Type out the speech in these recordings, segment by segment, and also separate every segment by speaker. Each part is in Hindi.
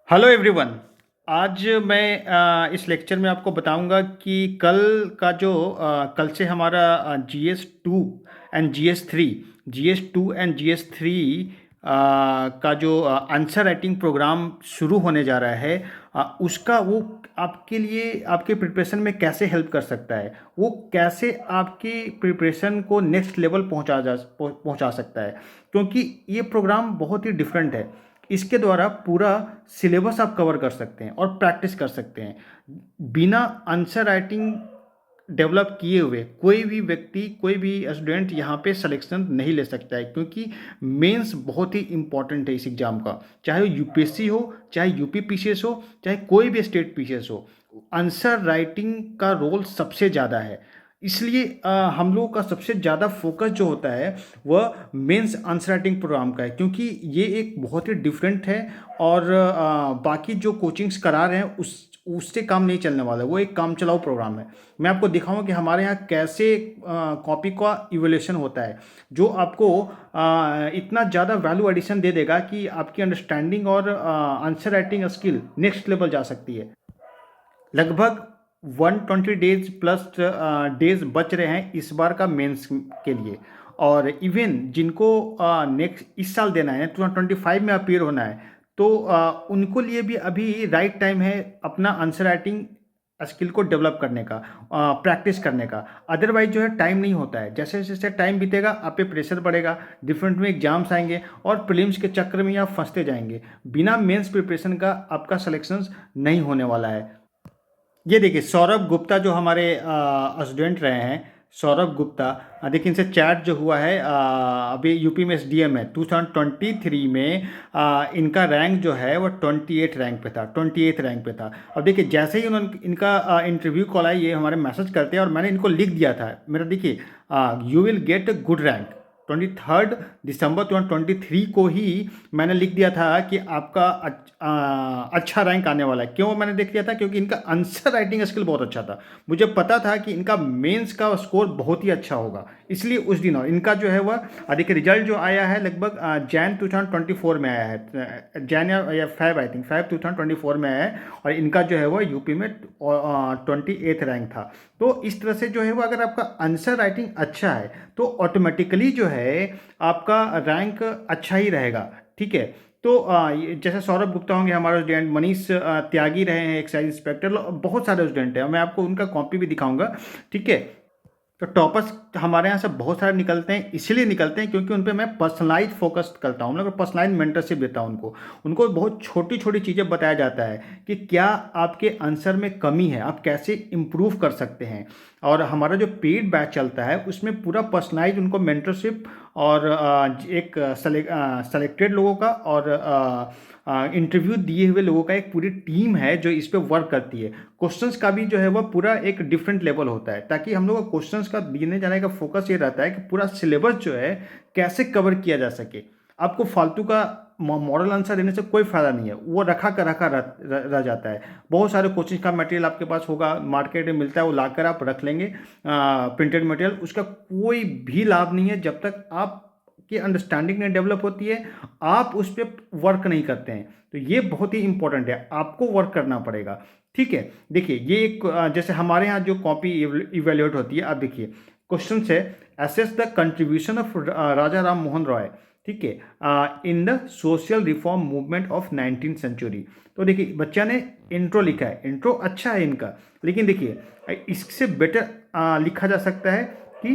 Speaker 1: Hello everyone. आज मैं इस लेक्चर में आपको बताऊंगा कि कल से हमारा GS2 एंड GS3 का जो आंसर राइटिंग प्रोग्राम शुरू होने जा रहा है, उसका वो आपके लिए आपके प्रिपरेशन में कैसे हेल्प कर सकता है, वो कैसे आपकी प्रिपरेशन को नेक्स्ट लेवल पहुंचा सकता है। क्योंकि ये प्रोग्राम बहुत ही डिफरेंट है। इसके द्वारा पूरा सिलेबस आप कवर कर सकते हैं और प्रैक्टिस कर सकते हैं। बिना आंसर राइटिंग डेवलप किए हुए कोई भी व्यक्ति, कोई भी स्टूडेंट यहाँ पे सिलेक्शन नहीं ले सकता है, क्योंकि मेंस बहुत ही इंपॉर्टेंट है इस एग्ज़ाम का। चाहे वो यूपीएससी हो, चाहे यूपी पीसीएस हो, चाहे कोई भी स्टेट पीसीएस हो, आंसर राइटिंग का रोल सबसे ज़्यादा है। इसलिए हम लोगों का सबसे ज़्यादा फोकस जो होता है वह मेंस आंसर राइटिंग प्रोग्राम का है, क्योंकि ये एक बहुत ही डिफरेंट है। और बाकी जो कोचिंग्स करा रहे हैं उससे काम नहीं चलने वाला है। वो एक काम चलाओ प्रोग्राम है। मैं आपको दिखाऊंगा कि हमारे यहाँ कैसे कॉपी का इवोल्यूशन होता है, जो आपको इतना ज़्यादा वैल्यू एडिशन दे देगा कि आपकी अंडरस्टैंडिंग और answer writing skill next level जा सकती है। लगभग 120 डेज प्लस डेज बच रहे हैं इस बार का मेंस के लिए। और इवन जिनको नेक्स्ट इस साल देना है, 2025 में अपीयर होना है, तो उनको लिए भी अभी राइट टाइम है अपना आंसर राइटिंग स्किल को डेवलप करने का, प्रैक्टिस करने का। अदरवाइज जो है टाइम नहीं होता है। जैसे जैसे टाइम बीतेगा आप पे प्रेशर बढ़ेगा, डिफरेंट में एग्जाम्स आएंगे और प्रीलिम्स के चक्कर में आप फंसते जाएंगे। बिना मेंस प्रिपरेशन का आपका सिलेक्शन नहीं होने वाला है। ये देखिए सौरभ गुप्ता जो हमारे स्टूडेंट रहे हैं, सौरभ गुप्ता। देखिए इनसे चैट जो हुआ है, अभी यूपी में एसडीएम है। 2023 में इनका रैंक जो है वो 28 रैंक पे था, 28 रैंक पे था। अब देखिए जैसे ही उन्होंने इनका इंटरव्यू कॉल आई, ये हमारे मैसेज करते हैं और मैंने इनको लिख दिया था। मेरा देखिए, you will get good rank. 23 दिसंबर 2023 को ही मैंने लिख दिया था कि आपका अच्छा रैंक आने वाला है। क्यों मैंने देख लिया था? क्योंकि इनका आंसर राइटिंग स्किल बहुत अच्छा था। मुझे पता था कि इनका मेंस का स्कोर बहुत ही अच्छा होगा, इसलिए उस दिन। और इनका जो है वह देखिए रिजल्ट जो आया है लगभग जैन 2024 में आया है, जैन या फेब, आई थिंक फेब 2024 में आया है। और इनका जो है वह यूपी में 28 रैंक था। तो इस तरह से जो है वो, अगर आपका आंसर राइटिंग अच्छा है तो ऑटोमेटिकली जो है आपका रैंक अच्छा ही रहेगा। ठीक है। तो जैसे सौरभ गुप्ता होंगे हमारे स्टूडेंट, मनीष त्यागी रहे हैं एक्साइज इंस्पेक्टर, बहुत सारे स्टूडेंट हैं। मैं आपको उनका कॉपी भी दिखाऊंगा। ठीक है। तो टॉपर्स हमारे यहाँ से बहुत सारे निकलते हैं, इसलिए निकलते हैं क्योंकि उन पे मैं पर्सनलाइज फोकस करता हूँ, मतलब पर्सनलाइज मेंटरशिप देता हूँ उनको। उनको बहुत छोटी छोटी चीज़ें बताया जाता है कि क्या आपके आंसर में कमी है, आप कैसे इम्प्रूव कर सकते हैं। और हमारा जो पेड बैच चलता है उसमें पूरा पर्सनलाइज उनको मेंटरशिप और एक सेलेक्टेड लोगों का और इंटरव्यू दिए हुए लोगों का एक पूरी टीम है जो इस पे वर्क करती है। क्वेश्चंस का भी जो है वह पूरा एक डिफरेंट लेवल होता है, ताकि हम लोग का क्वेश्चंस का देने जाने का फोकस ये रहता है कि पूरा सिलेबस जो है कैसे कवर किया जा सके। आपको फालतू का मॉडल आंसर देने से कोई फायदा नहीं है, वो रखा कर रखा रह जाता है। बहुत सारे कोचिंग का मटेरियल आपके पास होगा, मार्केट में मिलता है, वो लाकर आप रख लेंगे प्रिंटेड मटेरियल, उसका कोई भी लाभ नहीं है जब तक आप की अंडरस्टैंडिंग नहीं डेवलप होती है, आप उस पर वर्क नहीं करते हैं। तो ये बहुत ही इंपॉर्टेंट है, आपको वर्क करना पड़ेगा। ठीक है। देखिए ये एक जैसे हमारे यहाँ जो कॉपी इवेल्युएट होती है, आप देखिए क्वेश्चन है, assess the contribution of Raja Ram Mohan Roy, ठीक है, in the social reform movement of 19th century. तो देखिए बच्चा ने इंट्रो लिखा है, इंट्रो अच्छा है इनका, लेकिन देखिए इससे बेटर लिखा जा सकता है कि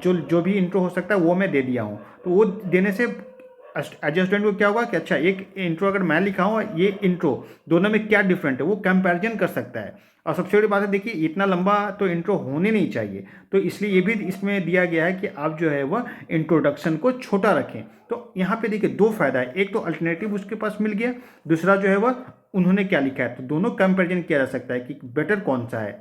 Speaker 1: जो जो भी इंट्रो हो सकता है वो मैं दे दिया हूँ। तो वो देने से एज स्टूडेंट को क्या होगा कि अच्छा, एक इंट्रो अगर मैं लिखा हूँ, ये इंट्रो, दोनों में क्या डिफरेंट है वो कंपैरिजन कर सकता है। और सबसे बड़ी बात है, देखिए इतना लंबा तो इंट्रो होने नहीं चाहिए, तो इसलिए ये भी इसमें दिया गया है कि आप जो है वह इंट्रोडक्शन को छोटा रखें। तो यहाँ पे देखिए दो फायदा है, एक तो अल्टरनेटिव उसके पास मिल गया, दूसरा जो है वह उन्होंने क्या लिखा है, तो दोनों कंपेरिजन किया जा सकता है कि बेटर कौन सा है।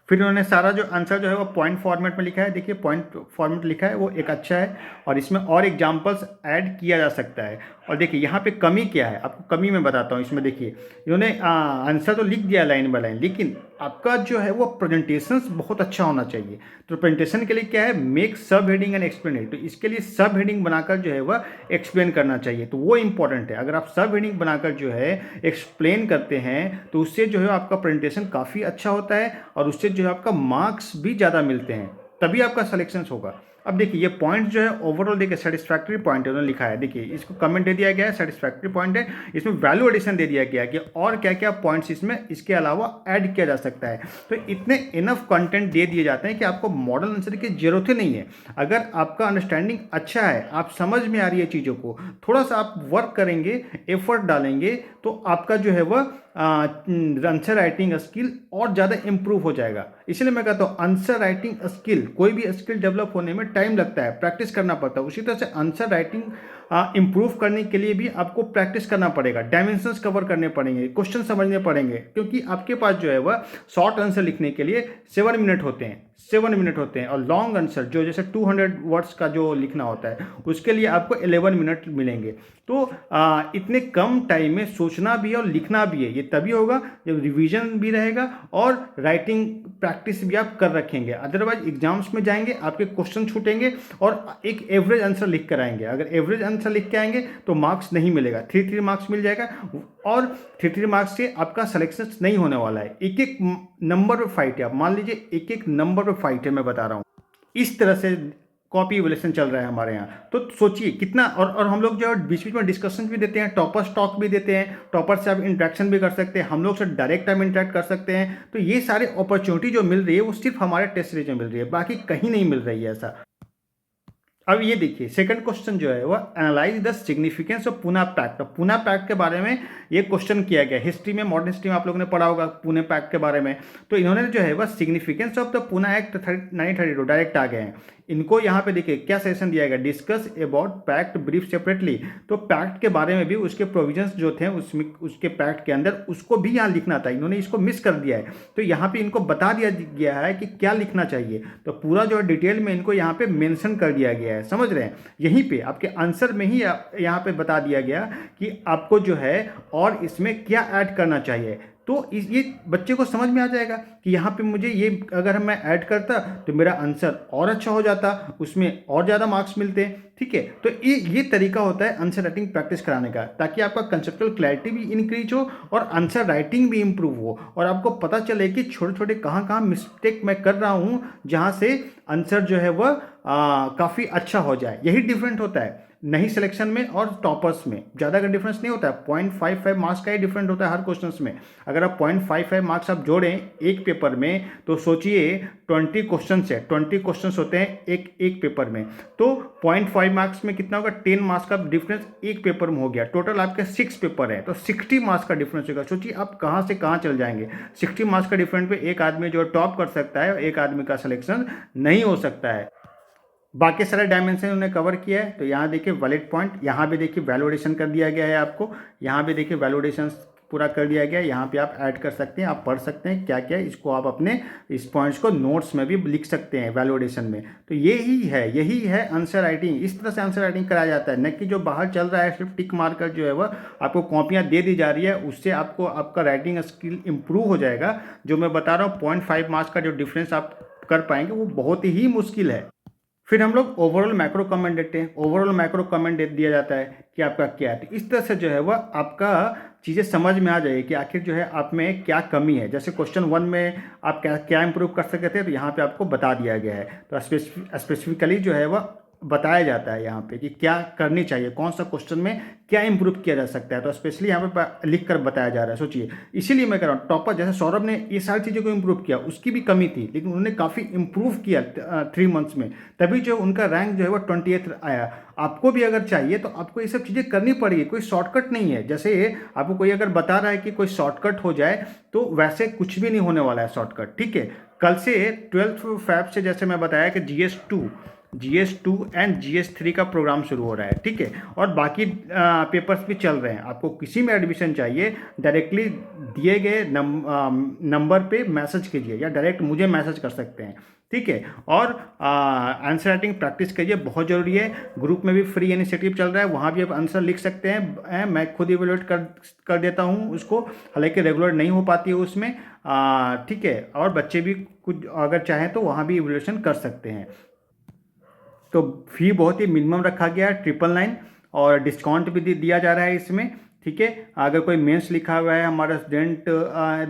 Speaker 1: फिर उन्होंने सारा जो आंसर जो है वो पॉइंट फॉर्मेट में लिखा है। देखिए पॉइंट फॉर्मेट लिखा है वो एक अच्छा है, और इसमें और एग्जांपल्स ऐड किया जा सकता है। और देखिए यहाँ पे कमी क्या है, आपको कमी मैं बताता हूँ। इसमें देखिए इन्होंने आंसर तो लिख दिया लाइन बाय लाइन, लेकिन आपका जो है वो प्रेजेंटेशंस बहुत अच्छा होना चाहिए। तो प्रेजेंटेशन के लिए क्या है, मेक सब हेडिंग एंड एक्सप्लेन इट। तो इसके लिए सब हेडिंग बनाकर जो है वह एक्सप्लेन करना चाहिए, तो वो इंपॉर्टेंट है। अगर आप सब हेडिंग बनाकर जो है एक्सप्लेन करते हैं तो उससे जो है आपका प्रेजेंटेशन काफ़ी अच्छा होता है, और उससे जो है आपका मार्क्स भी ज़्यादा मिलते हैं, तभी आपका सिलेक्शन होगा। अब देखिए ये पॉइंट जो है ओवरऑल देखिए सेटिस्फैक्ट्री पॉइंट है, उन्होंने लिखा है। देखिए इसको कमेंट दे दिया गया है, सेटिस्फैक्ट्री पॉइंट है। इसमें वैल्यू एडिशन दे दिया गया है कि और क्या क्या पॉइंट्स इसमें इसके अलावा ऐड किया जा सकता है। तो इतने इनफ कंटेंट दे दिए जाते हैं कि आपको मॉडल आंसर की जरूरत ही नहीं है। अगर आपका अंडरस्टैंडिंग अच्छा है, आप समझ में आ रही है चीज़ों को, थोड़ा सा आप वर्क करेंगे, एफर्ट डालेंगे, तो आपका जो है वह आंसर राइटिंग स्किल और ज़्यादा इंप्रूव हो जाएगा। इसलिए मैं कहता हूँ आंसर राइटिंग स्किल, कोई भी स्किल डेवलप होने में टाइम लगता है, प्रैक्टिस करना पड़ता है। उसी तरह से आंसर राइटिंग इंप्रूव करने के लिए भी आपको प्रैक्टिस करना पड़ेगा, डायमेंशंस कवर करने पड़ेंगे, क्वेश्चन समझने पड़ेंगे, क्योंकि आपके पास जो है वह शॉर्ट आंसर लिखने के लिए 7 मिनट होते हैं, 7 मिनट होते हैं, और लॉन्ग आंसर जो जैसे 200 वर्ड्स का जो लिखना होता है उसके लिए आपको 11 मिनट मिलेंगे। तो इतने कम टाइम में सोचना भी है और लिखना भी है, ये तभी होगा जब रिवीजन भी रहेगा और राइटिंग प्रैक्टिस भी आप कर रखेंगे। अदरवाइज एग्जाम्स में जाएंगे, आपके क्वेश्चन छूटेंगे और एक एवरेज आंसर लिख कर आएंगे। अगर एवरेज आंसर लिख के आएंगे तो मार्क्स नहीं मिलेगा, 3 मार्क्स मिल जाएगा, और 3 मार्क्स से आपका सिलेक्शन नहीं होने वाला है। एक एक नंबर पे फाइट है, आप मान लीजिए एक एक नंबर पे फाइट है, मैं बता रहा हूँ। इस तरह से कॉपी इवैल्यूएशन चल रहा है हमारे यहाँ। तो सोचिए कितना, और हम लोग जो है बीच बीच में डिस्कशन भी देते हैं, टॉपर स्टॉक भी देते हैं, टॉपर से आप इंटरेक्शन भी कर सकते हैं, हम लोग से डायरेक्ट टाइम इंटरेक्ट कर सकते हैं। तो ये सारी अपॉर्चुनिटी जो मिल रही है वो सिर्फ हमारे टेस्ट सीरीज में मिल रही है, बाकी कहीं नहीं मिल रही है ऐसा। अब ये देखिए सेकंड क्वेश्चन जो है वो analyse the significance of Pune pact. तो पुणे पैक्ट के बारे में ये क्वेश्चन किया गया। हिस्ट्री में, मॉडर्न हिस्ट्री में आप लोगों ने पढ़ा होगा पुणे पैक्ट के बारे में। तो इन्होंने जो है वह significance of the Pune act 1932 direct आ गए हैं। इनको यहाँ पे देखिए क्या सेशन दिया गया, discuss about pact brief separately. तो पैक्ट के बारे में भी, उसके प्रोविजंस जो थे उसमें, उसके पैक्ट के अंदर, उसको भी यहाँ लिखना था, इन्होंने इसको मिस कर दिया है। तो यहाँ पे इनको बता दिया गया है कि क्या लिखना चाहिए, तो पूरा जो है डिटेल में इनको यहाँ पे मेंशन कर दिया गया है, समझ रहे हैं। यहीं पे आपके आंसर में ही यहाँ पे बता दिया गया कि आपको जो है और इसमें क्या ऐड करना चाहिए। तो ये बच्चे को समझ में आ जाएगा कि यहाँ पे मुझे ये अगर मैं ऐड करता तो मेरा आंसर और अच्छा हो जाता, उसमें और ज़्यादा मार्क्स मिलते। ठीक है, तो ये तरीका होता है आंसर राइटिंग प्रैक्टिस कराने का, ताकि आपका कंसेप्चुअल क्लैरिटी भी इंक्रीज हो और आंसर राइटिंग भी इंप्रूव हो, और आपको पता चले कि छोटे छोटे कहाँ कहाँ मिस्टेक मैं कर रहा हूँ, जहाँ से आंसर जो है वह काफ़ी अच्छा हो जाए। यही डिफरेंट होता है नहीं सिलेक्शन में और टॉपर्स में ज़्यादा का डिफरेंस नहीं होता है, 0.55 मार्क्स का ही डिफरेंट होता है हर क्वेश्चंस में। अगर आप 0.55 मार्क्स आप जोड़ें एक पेपर में, तो सोचिए 20 क्वेश्चन है, 20 क्वेश्चन होते हैं एक पेपर में, तो 0.5 मार्क्स में कितना होगा, 10 मार्क्स का डिफरेंस एक पेपर में हो गया। टोटल आपके 6 पेपर है, तो 60 मार्क्स का डिफरेंस होगा। सोचिए आप कहाँ से कहाँ चल जाएंगे। 60 मार्क्स का डिफरेंस पे एक आदमी जो टॉप कर सकता है, एक आदमी का सिलेक्शन नहीं हो सकता है। बाकी सारे डायमेंशन उन्होंने कवर किया है। तो यहाँ देखिए वैलिड पॉइंट, यहाँ भी देखिए वैलिडेशन कर दिया गया है आपको, यहाँ भी देखिए वैलिडेशन पूरा कर दिया गया है। यहाँ पे आप ऐड कर सकते हैं, आप पढ़ सकते हैं क्या क्या, इसको आप अपने इस पॉइंट्स को नोट्स में भी लिख सकते हैं वैलिडेशन में। तो यही है आंसर राइटिंग। इस तरह से आंसर राइटिंग कराया जाता है, न कि जो बाहर चल रहा है सिर्फ टिक मार्कर जो है वह आपको कॉपियाँ दे दी जा रही है, उससे आपको आपका राइटिंग स्किल इंप्रूव हो जाएगा। जो मैं बता रहा हूँ 0.5 मार्क्स का जो डिफरेंस आप कर पाएंगे वो बहुत ही मुश्किल है। फिर हम लोग ओवरऑल मैक्रो कमेंट देते हैं। ओवरऑल मैक्रो कमेंट दे दिया जाता है कि आपका क्या है। तो इस तरह से जो है वह आपका चीज़ें समझ में आ जाए कि आखिर जो है आप में क्या कमी है। जैसे क्वेश्चन 1 में आप क्या क्या इंप्रूव कर सकते थे, तो यहाँ पे आपको बता दिया गया है। तो स्पेसिफिकली जो है वह बताया जाता है यहाँ पे कि क्या करनी चाहिए, कौन सा क्वेश्चन में क्या इंप्रूव किया जा सकता है। तो स्पेशली यहाँ पे लिख कर बताया जा रहा है। सोचिए, इसीलिए मैं कह रहा हूँ टॉपर जैसे सौरभ ने ये सारी चीज़ों को इंप्रूव किया, उसकी भी कमी थी लेकिन उन्होंने काफ़ी इंप्रूव किया 3 मंथ्स में, तभी जो उनका रैंक जो है वो 28 आया। आपको भी अगर चाहिए तो आपको ये सब चीज़ें करनी पड़ेगी, कोई शॉर्टकट नहीं है। जैसे आपको कोई अगर बता रहा है कि कोई शॉर्टकट हो जाए, तो वैसे कुछ भी नहीं होने वाला है शॉर्टकट। ठीक है, कल से 12 फैब से जैसे मैं बताया कि GS2 एंड GS3 का प्रोग्राम शुरू हो रहा है। ठीक है, और बाकी पेपर्स भी चल रहे हैं। आपको किसी में एडमिशन चाहिए, डायरेक्टली दिए गए नंबर पे मैसेज कीजिए या डायरेक्ट मुझे मैसेज कर सकते हैं, ठीक है। और आंसर राइटिंग प्रैक्टिस करिए, बहुत ज़रूरी है। ग्रुप में भी फ्री इनिशिएटिव चल रहा है, वहाँ भी आप आंसर लिख सकते हैं। मैं खुद इवेलुएट कर देता हूँ उसको, हालांकि रेगुलर नहीं हो पाती है उसमें, ठीक है। और बच्चे भी कुछ अगर चाहें तो वहाँ भी इवेलुएशन कर सकते हैं। तो फी बहुत ही मिनिमम रखा गया है, 999, और डिस्काउंट भी दिया जा रहा है इसमें, ठीक है। अगर कोई मेंस लिखा हुआ है, हमारा स्टूडेंट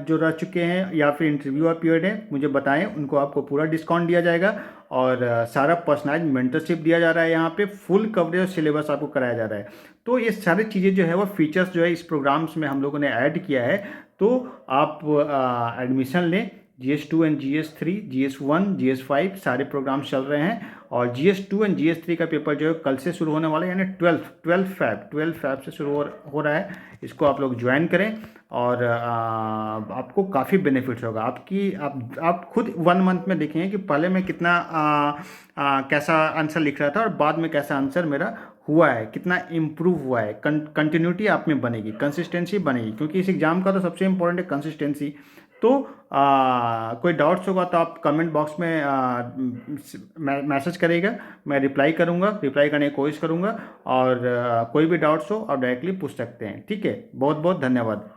Speaker 1: जो रह चुके हैं या फिर इंटरव्यू अपीयर्ड है, मुझे बताएं, उनको आपको पूरा डिस्काउंट दिया जाएगा। और सारा पर्सनलाइज मेंटरशिप दिया जा रहा है, यहाँ पे फुल कवरेज सिलेबस आपको कराया जा रहा है। तो ये सारी चीज़ें जो है वो फीचर्स जो है इस प्रोग्राम्स में हम लोगों ने ऐड किया है। तो आप एडमिशन लें। GS2 and GS3, GS1, GS5 सारे प्रोग्राम्स चल रहे हैं। और GS2 एंड GS3 का पेपर जो है कल से शुरू होने वाला है, यानी 12 फैब से शुरू हो रहा है। इसको आप लोग ज्वाइन करें, और आपको काफ़ी बेनिफिट्स होगा। आप खुद 1 मंथ में देखेंगे कि पहले मैं कितना कैसा आंसर लिख रहा था और बाद में कैसा आंसर मेरा हुआ है, कितना इम्प्रूव हुआ है। कंटिन्यूटी आप में बनेगी, कंसिस्टेंसी बनेगी, क्योंकि इस एग्ज़ाम का तो सबसे इम्पोर्टेंट है कंसिस्टेंसी। तो कोई डाउट्स होगा तो आप कमेंट बॉक्स में मैसेज करेगा, मैं रिप्लाई करने की कोशिश करूँगा। और कोई भी डाउट्स हो आप डायरेक्टली पूछ सकते हैं, ठीक है। बहुत बहुत धन्यवाद।